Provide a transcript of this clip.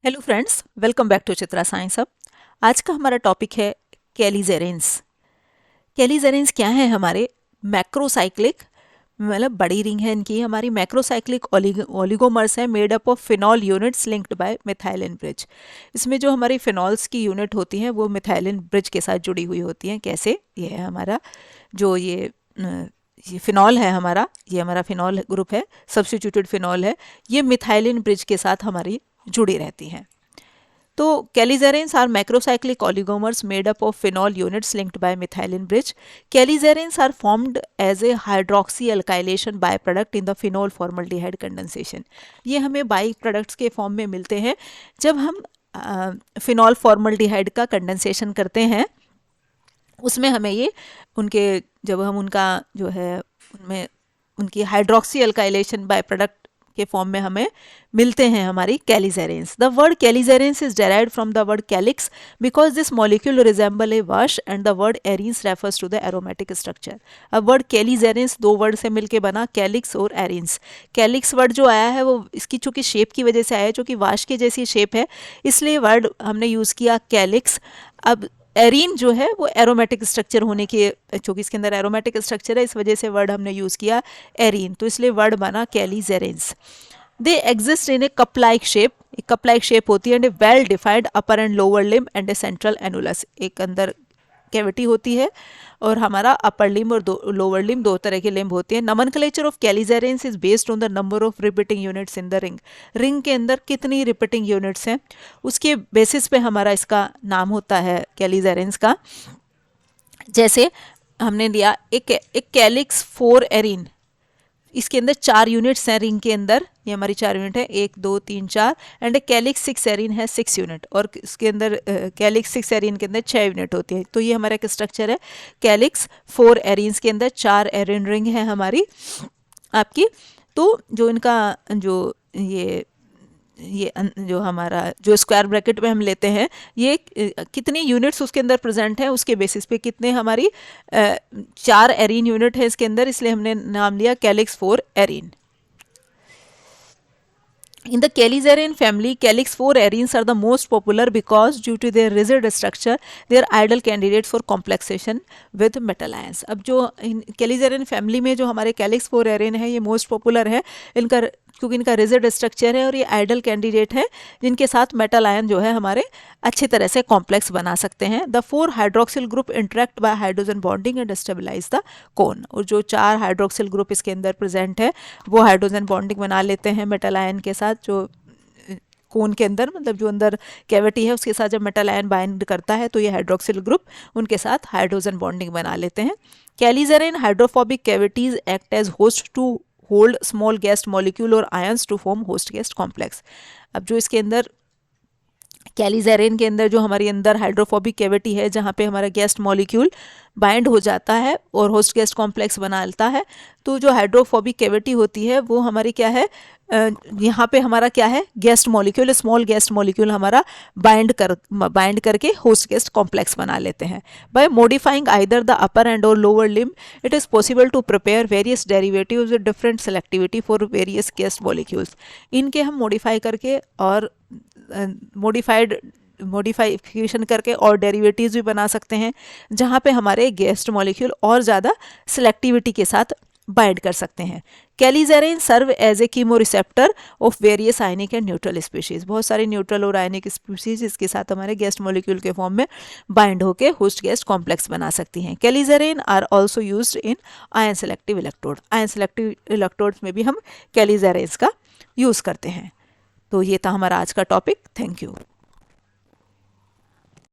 Hello friends, welcome back to Chitra science hub. आज का हमारा टॉपिक है कैलीजेरेंस। कैलीजेरेंस क्या है? हमारे मैक्रोसाइक्लिक, मतलब बड़ी रिंग है इनकी, हमारी मैक्रोसाइक्लिक ओलिगोमर्स है made up of phenol units linked by methylene bridge. इसमें जो हमारी फिनॉल्स की यूनिट होती हैं वो मिथाइलिन ब्रिज के साथ जुड़ी हुई होती हैं। कैसे? ये है हमारा जो ये फिनॉल है, ये हमारा फिनॉल ग्रुप है, सब्स्टिट्यूटेड फिनॉल है, ये मिथाइलिन ब्रिज के साथ हमारी जुड़ी रहती हैं। तो calixarenes are macrocyclic oligomers made up of phenol units linked by methylene bridge. Calixarenes are formed as a hydroxy alkylation byproduct in the phenol formaldehyde condensation. ये हमें बाई प्रोडक्ट्स के फॉर्म में मिलते हैं जब हम फिनॉल फॉर्मल्डिहाइड का condensation करते हैं। उसमें हमें ये उनके जब हम उनका जो है उनमें उनकी हाइड्रोक्सी अल्काइलेशन बाय प्रोडक्ट के फॉर्म में हमें मिलते हैं हमारी calixarenes. The word calixarenes is derived from the word calix because this molecule resemble a vase and the word arenes refers to the aromatic structure. अब वर्ड कैलीजेरेंस दो word से मिलके बना, कैलिक्स और एरीन्स। कैलिक्स वर्ड जो आया है वो इसकी चूंकि शेप की वजह से आया है, जो कि वाश के जैसी शेप है, इसलिए वर्ड हमने यूज़ किया कैलिक्स। अब एरीन जो है वो एरोमेटिक स्ट्रक्चर होने के, चूंकि इसके अंदर एरोमेटिक स्ट्रक्चर है, इस वजह से वर्ड हमने यूज़ किया एरीन, तो इसलिए वर्ड बना calixarenes. They exist in a cup like shape, एक कप लाइक शेप होती है, and a well defined upper and lower limb and a central annulus. एक अंदर कैविटी होती है और हमारा अपर लिम्ब और लोअर लिम्ब, दो तरह के लिम्ब होते हैं। Nomenclature of calixarenes is based on the number of repeating units in the ring. Ring के अंदर कितनी रिपीटिंग यूनिट्स हैं उसके बेसिस पे हमारा इसका नाम होता है कैलीजेरेंस का। जैसे हमने दिया एक कैलिक्स 4 एरीन, इसके अंदर 4 यूनिट्स हैं रिंग के अंदर, ये हमारी 4 यूनिट है, 1 2 3 4, एंड कैलिक्स 6 एरीन है 6 यूनिट, और इसके अंदर कैलिक्स 6 एरीन के अंदर 6 यूनिट होती है। तो ये हमारा एक स्ट्रक्चर है कैलिक्स 4 एरीन्स के अंदर 4 एरीन रिंग है हमारी आपकी। तो जो इनका जो हमारा जो स्क्वायर ब्रैकेट में हम लेते हैं, ये कितनी यूनिट्स उसके अंदर प्रेजेंट है उसके बेसिस पे कितने हमारी 4 एरीन यूनिट है इसके अंदर, इसलिए हमने नाम लिया calyx 4 arene. In the Caelizarin family, calyx 4 arenes are the most popular because due to their rigid structure, they are ideal candidates for complexation with metal ions. अब जो Caelizarin family में जो हमारे calyx 4 arene है, ये most popular है इनका, क्योंकि इनका रिजिड स्ट्रक्चर है और ये आइडल कैंडिडेट है जिनके साथ मेटल आयन जो है हमारे अच्छे तरह से कॉम्प्लेक्स बना सकते हैं। The 4 hydroxyl group interact by hydrogen bonding and stabilise the cone. और जो 4 हाइड्रोक्सिल ग्रुप इसके अंदर प्रेजेंट है वो हाइड्रोजन बॉन्डिंग बना लेते हैं मेटल आयन के साथ, जो कोन के अंदर, मतलब जो अंदर कैविटी है उसके साथ जब मेटल आयन बाइंड करता है तो ये हाइड्रोक्सिल ग्रुप उनके साथ हाइड्रोजन बॉन्डिंग बना लेते हैं। Calixarene hydrophobic cavities act as host to hold small guest molecule और ions to form host guest complex. अब जो इसके अंदर कैलीजेरेन के अंदर जो हमारी अंदर हाइड्रोफोबिक कैविटी है जहाँ पे हमारा गेस्ट मॉलिक्यूल बाइंड हो जाता है और होस्ट गेस्ट कॉम्प्लेक्स बनाता है, तो जो हाइड्रोफोबिक कैविटी होती है वो हमारी क्या है, यहाँ पे हमारा क्या है, guest molecule, small guest molecule हमारा बाइंड करके होस्ट गेस्ट कॉम्प्लेक्स बना लेते हैं। By modifying either the upper end और lower limb, it is possible to prepare various derivatives with different selectivity for various guest molecules. इनके हम modify करके और मॉडिफिकेशन करके और डेरिवेटिव्स भी बना सकते हैं जहाँ पे हमारे गेस्ट मॉलिक्यूल और ज़्यादा सिलेक्टिविटी के साथ बाइंड कर सकते हैं। Calixarene serve as a chemoreceptor of various ionic and neutral species. बहुत सारे न्यूट्रल और आयनिक स्पीशीज इसके साथ हमारे गेस्ट मॉलिक्यूल के फॉर्म में बाइंड होकर होस्ट गेस्ट कॉम्प्लेक्स बना सकती हैं। Calixarene are also used in ion selective electrode. Ion selective electrodes में भी हम कैलीजेरेंस का यूज़ करते हैं। तो ये था हमारा आज का टॉपिक। Thank you.